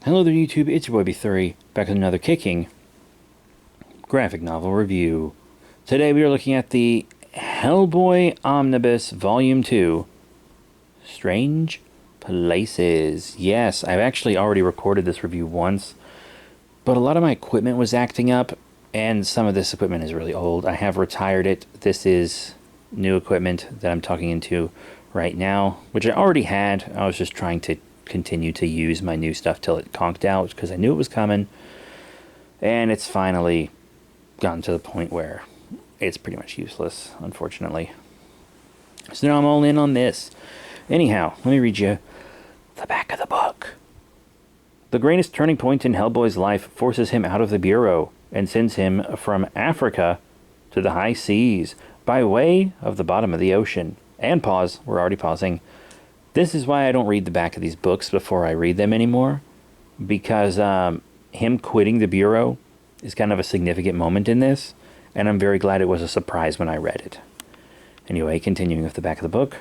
Hello there YouTube, it's your boy B3, back with another kicking graphic novel review. Today we are looking at the Hellboy Omnibus Volume 2, Strange Places. Yes, I've actually already recorded this review once, but a lot of my equipment was acting up, and some of this equipment is really old. I have retired it. This is new equipment that I'm talking into right now, which I already had. I was just trying to continue to use my new stuff till it conked out because I knew it was coming, and it's finally gotten to the point where it's pretty much useless, unfortunately. So now I'm all in on this. Anyhow, let me read you the back of the book. The greatest turning point in Hellboy's life forces him out of the Bureau and sends him from Africa to the high seas by way of the bottom of the ocean. And pause, we're already pausing. This is why I don't read the back of these books before I read them anymore, because him quitting the Bureau is kind of a significant moment in this, and I'm very glad it was a surprise when I read it. Anyway, continuing with the back of the book.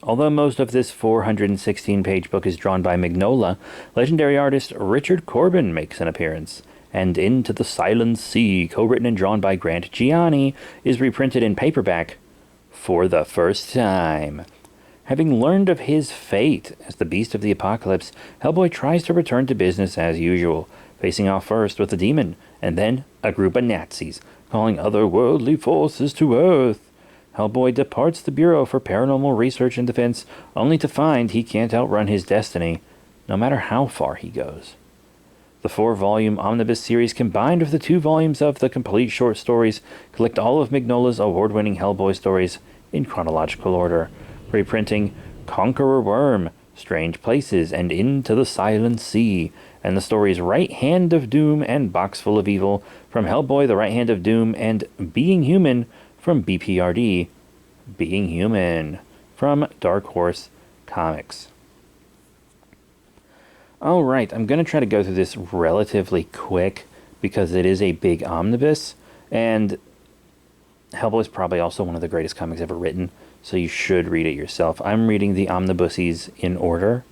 Although most of this 416-page book is drawn by Mignola, legendary artist Richard Corbin makes an appearance, and Into the Silent Sea, co-written and drawn by Grant Gianni, is reprinted in paperback for the first time. Having learned of his fate as the Beast of the Apocalypse, Hellboy tries to return to business as usual, facing off first with a demon, and then a group of Nazis, calling otherworldly forces to Earth. Hellboy departs the Bureau for paranormal research and defense, only to find he can't outrun his destiny, no matter how far he goes. The 4-volume Omnibus series, combined with the 2 volumes of the complete short stories, collect all of Mignola's award-winning Hellboy stories in chronological order, reprinting Conqueror Worm, Strange Places, and Into the Silent Sea, and the stories Right Hand of Doom and Box Full of Evil from Hellboy, The Right Hand of Doom, and Being Human from b.r.p.d. Being Human from Dark Horse Comics. Alright, I'm going to try to go through this relatively quick because it is a big omnibus, and Hellboy is probably also one of the greatest comics ever written, so you should read it yourself. I'm reading the omnibuses in order.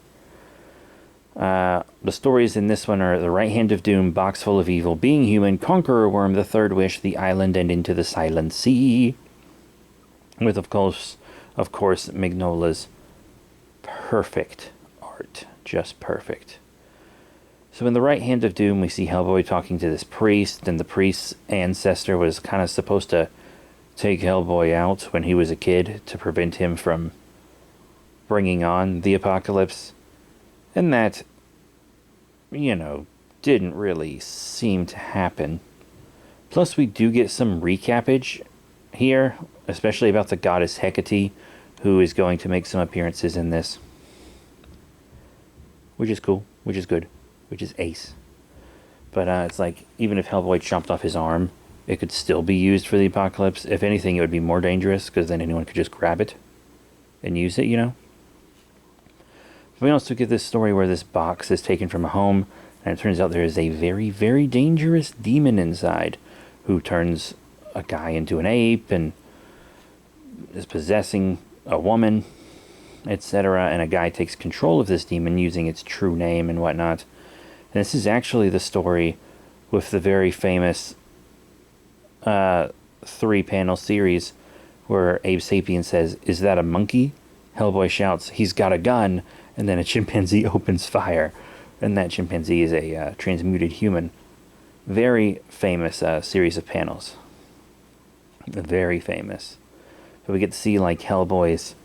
The stories in this one are The Right Hand of Doom, Box Full of Evil, Being Human, Conqueror Worm, The Third Wish, The Island, and Into the Silent Sea. With, of course, Mignola's perfect art. Just perfect. So in The Right Hand of Doom, we see Hellboy talking to this priest, and the priest's ancestor was kind of supposed to take Hellboy out when he was a kid to prevent him from bringing on the apocalypse. And that, didn't really seem to happen. Plus, we do get some recapage here, especially about the goddess Hecate, who is going to make some appearances in this. Which is cool, which is good, which is ace. But it's like, even if Hellboy chopped off his arm, it could still be used for the apocalypse. If anything, it would be more dangerous, because then anyone could just grab it and use it, We also get this story where this box is taken from a home, and it turns out there is a very, very dangerous demon inside who turns a guy into an ape and is possessing a woman, etc. And a guy takes control of this demon using its true name and whatnot. And this is actually the story with the very famous 3-panel series where Abe Sapien says, "Is that a monkey?" Hellboy shouts, "He's got a gun," and then a chimpanzee opens fire, and that chimpanzee is a transmuted human. Very famous series of panels. Very famous. So we get to see like Hellboy's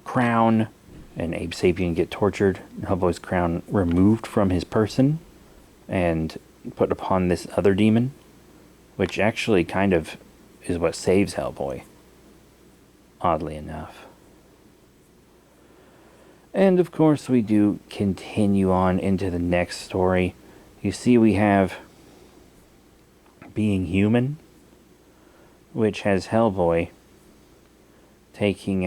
crown and Abe Sapien get tortured, Hellboy's crown removed from his person and put upon this other demon, which actually kind of is what saves Hellboy, oddly enough. And of course we do continue on into the next story. You see we have Being Human, which has Hellboy taking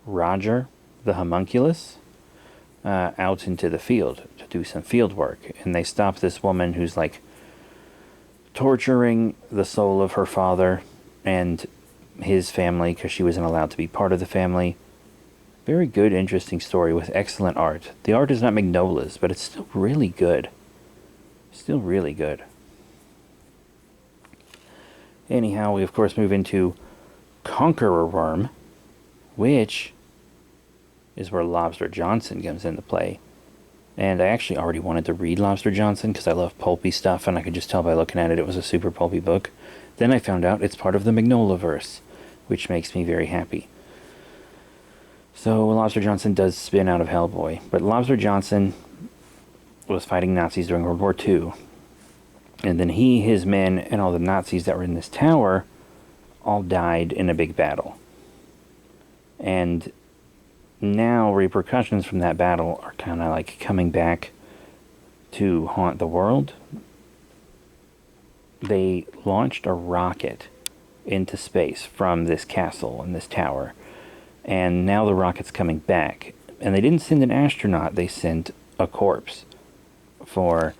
Roger, the homunculus, out into the field to do some field work. And they stop this woman who's like torturing the soul of her father and his family because she wasn't allowed to be part of the family. Very good, interesting story with excellent art. The art is not Magnola's, but it's still really good. Still really good. Anyhow, we of course move into Conqueror Worm, which is where Lobster Johnson comes into play. And I actually already wanted to read Lobster Johnson because I love pulpy stuff, and I could just tell by looking at it was a super pulpy book. Then I found out it's part of the Magnola-verse, which makes me very happy. So Lobster Johnson does spin out of Hellboy, but Lobster Johnson was fighting Nazis during World War II. And then he, his men, and all the Nazis that were in this tower all died in a big battle. And now repercussions from that battle are kind of like coming back to haunt the world. They launched a rocket into space from this castle and this tower. And now the rocket's coming back. And they didn't send an astronaut, they sent a corpse for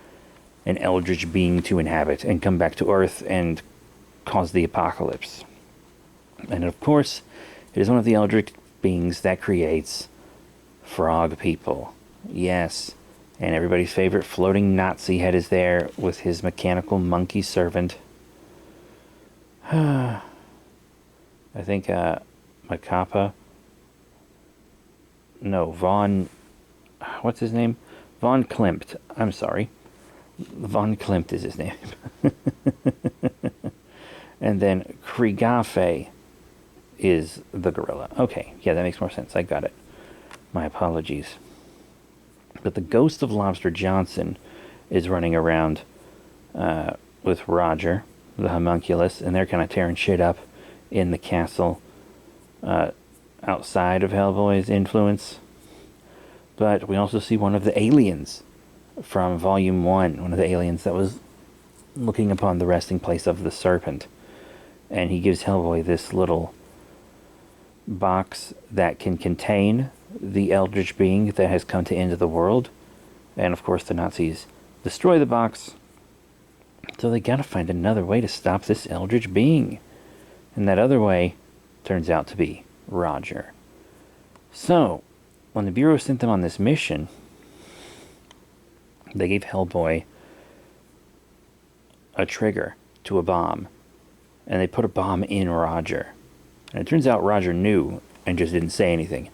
an eldritch being to inhabit and come back to Earth and cause the apocalypse. And of course, it is one of the eldritch beings that creates frog people. Yes, and everybody's favorite floating Nazi head is there with his mechanical monkey servant. I think Macapa. No, what's his name? Von Klimt. I'm sorry. Von Klimt is his name. And then Krigafe is the gorilla. Okay, yeah, that makes more sense. I got it. My apologies. But the ghost of Lobster Johnson is running around with Roger, the homunculus, and they're kind of tearing shit up in the castle outside of Hellboy's influence. But we also see one of the aliens from Volume 1, one of the aliens that was looking upon the resting place of the serpent. And he gives Hellboy this little box that can contain the eldritch being that has come to end the world. And of course the Nazis destroy the box. So they gotta find another way to stop this eldritch being. And that other way turns out to be Roger. So, when the Bureau sent them on this mission, they gave Hellboy a trigger to a bomb. And they put a bomb in Roger. And it turns out Roger knew and just didn't say anything.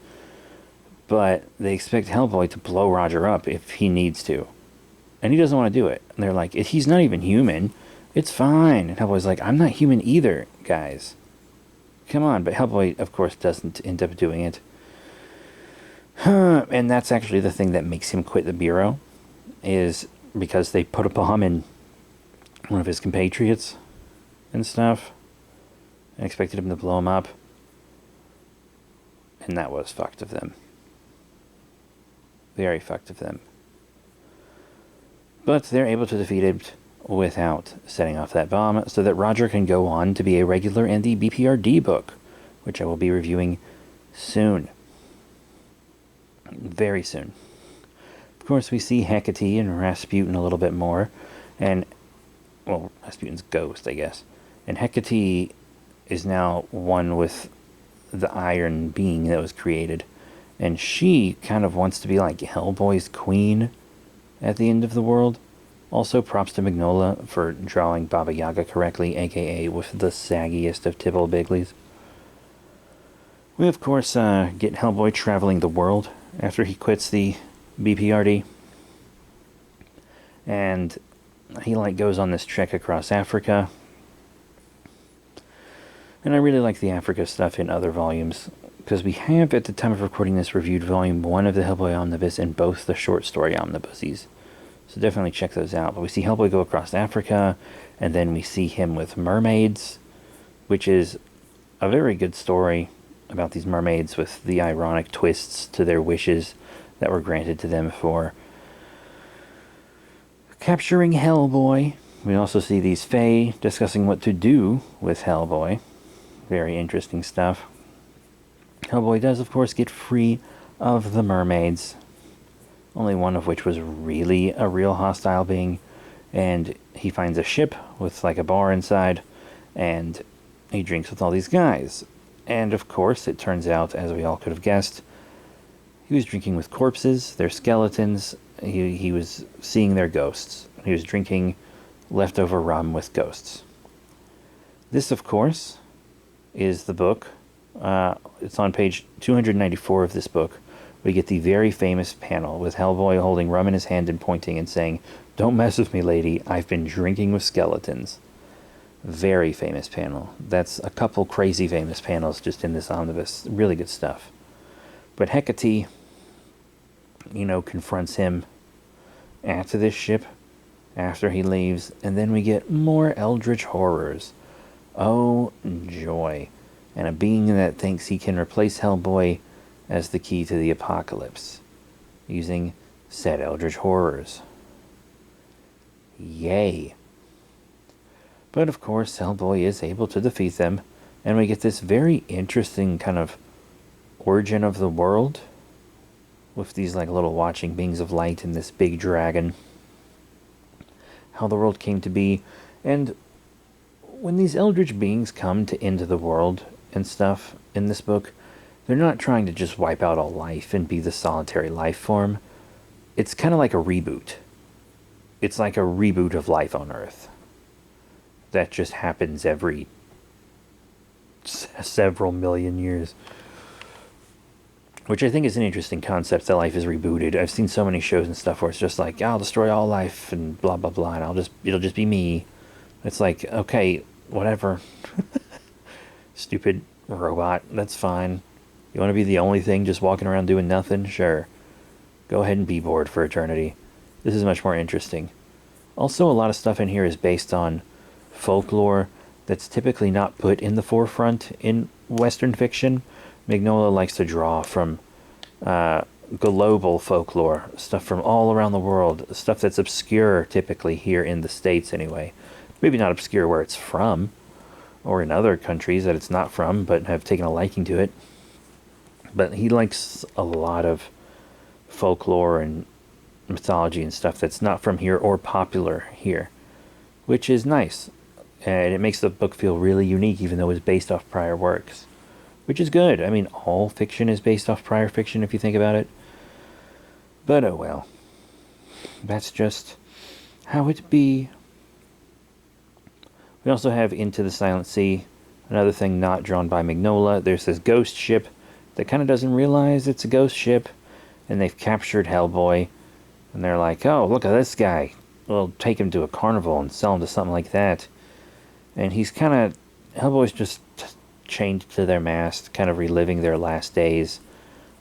But they expect Hellboy to blow Roger up if he needs to. And he doesn't want to do it. And they're like, he's not even human. It's fine. And Hellboy's like, I'm not human either, guys. Come on. But Hellboy, of course, doesn't end up doing it. And that's actually the thing that makes him quit the Bureau. Is because they put a bomb in one of his compatriots and stuff. And expected him to blow him up. And that was fucked of them. Very fucked of them. But they're able to defeat it without setting off that bomb, so that Roger can go on to be a regular in the b.r.p.d book, which I will be reviewing soon. Very soon. Of course, we see Hecate and Rasputin a little bit more, and, well, Rasputin's ghost, I guess. And Hecate is now one with the iron being that was created. And she kind of wants to be like Hellboy's queen at the end of the world. Also, props to Magnola for drawing Baba Yaga correctly, aka with the saggiest of Tibble Bigleys. We, of course, get Hellboy traveling the world after he quits the b.r.p.d. And he, goes on this trek across Africa. And I really like the Africa stuff in other volumes, because we have, at the time of recording this, reviewed Volume 1 of the Hellboy Omnibus and both the short story omnibuses. So definitely check those out. But we see Hellboy go across Africa, and then we see him with mermaids, which is a very good story about these mermaids with the ironic twists to their wishes that were granted to them for capturing Hellboy. We also see these Fae discussing what to do with Hellboy. Very interesting stuff. Hellboy does, of course, get free of the mermaids. Only one of which was really a real hostile being. And he finds a ship with, a bar inside. And he drinks with all these guys. And, of course, it turns out, as we all could have guessed, He was drinking with corpses, their skeletons. He was seeing their ghosts. He was drinking leftover rum with ghosts. This, of course, is the book. It's on page 294 of this book. We get the very famous panel with Hellboy holding rum in his hand and pointing and saying, "Don't mess with me, lady. I've been drinking with skeletons." Very famous panel. That's a couple crazy famous panels just in this omnibus. Really good stuff. But Hecate, confronts him after this ship, after he leaves, and then we get more eldritch horrors. Oh, joy. And a being that thinks he can replace Hellboy as the key to the apocalypse, using said eldritch horrors. Yay. But of course, Hellboy is able to defeat them, and we get this very interesting kind of origin of the world, with these like little watching beings of light and this big dragon. How the world came to be, and when these eldritch beings come to end the world and stuff in this book, they're not trying to just wipe out all life and be the solitary life form. It's kind of like a reboot. It's like a reboot of life on Earth. That just happens every several million years. Which I think is an interesting concept, that life is rebooted. I've seen so many shows and stuff where it's just like, I'll destroy all life and blah blah blah, and it'll just be me. It's like, okay, whatever. Stupid robot, that's fine. You want to be the only thing just walking around doing nothing? Sure. Go ahead and be bored for eternity. This is much more interesting. Also, a lot of stuff in here is based on folklore that's typically not put in the forefront in Western fiction. Mignola likes to draw from global folklore, stuff from all around the world, stuff that's obscure typically here in the States anyway. Maybe not obscure where it's from, or in other countries that it's not from, but have taken a liking to it. But he likes a lot of folklore and mythology and stuff that's not from here or popular here, which is nice. And it makes the book feel really unique, even though it's based off prior works. Which is good. I mean, all fiction is based off prior fiction, if you think about it. But oh well. That's just how it be. We also have Into the Silent Sea. Another thing not drawn by Mignola. There's this ghost ship that kind of doesn't realize it's a ghost ship. And they've captured Hellboy. And they're like, oh, look at this guy. We'll take him to a carnival and sell him to something like that. And he's kind of... Hellboy's just chained to their mast, kind of reliving their last days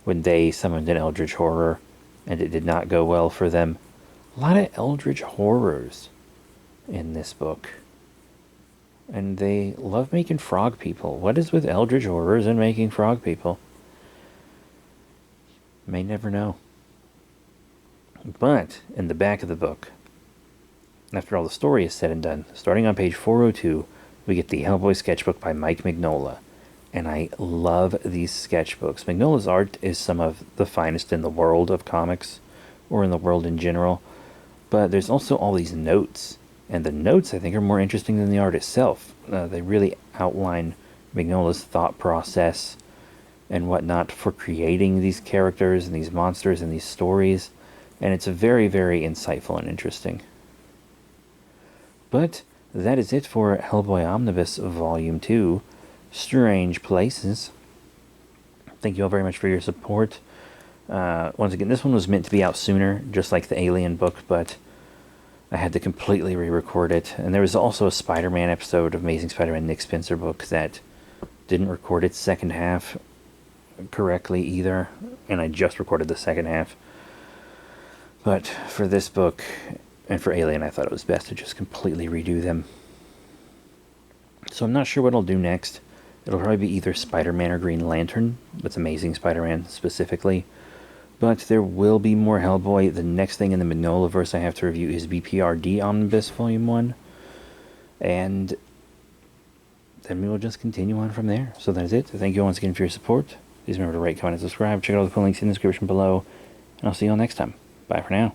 when they summoned an eldritch horror and it did not go well for them. A lot of eldritch horrors in this book. And they love making frog people. What is with eldritch horrors and making frog people? May never know. But in the back of the book, after all the story is said and done, starting on page 402, we get the Hellboy sketchbook by Mike Mignola. And I love these sketchbooks. Mignola's art is some of the finest in the world of comics, or in the world in general. But there's also all these notes. And the notes, I think, are more interesting than the art itself. They really outline Mignola's thought process and whatnot for creating these characters and these monsters and these stories. And it's very, very insightful and interesting. But that is it for Hellboy Omnibus Volume 2, Strange Places. Thank you all very much for your support. Once again, this one was meant to be out sooner, just like the Alien book, but I had to completely re-record it. And there was also a Spider-Man episode of Amazing Spider-Man Nick Spencer book that didn't record its second half correctly either, and I just recorded the second half. But for this book and for Alien, I thought it was best to just completely redo them. So I'm not sure what I'll do next. It'll probably be either Spider-Man or Green Lantern. That's Amazing Spider-Man specifically. But there will be more Hellboy. The next thing in the Mignolaverse I have to review is b.r.p.d. Omnibus Volume 1. And then we will just continue on from there. So that is it. Thank you once again for your support. Please remember to rate, comment, and subscribe. Check out all the links in the description below. And I'll see you all next time. Bye for now.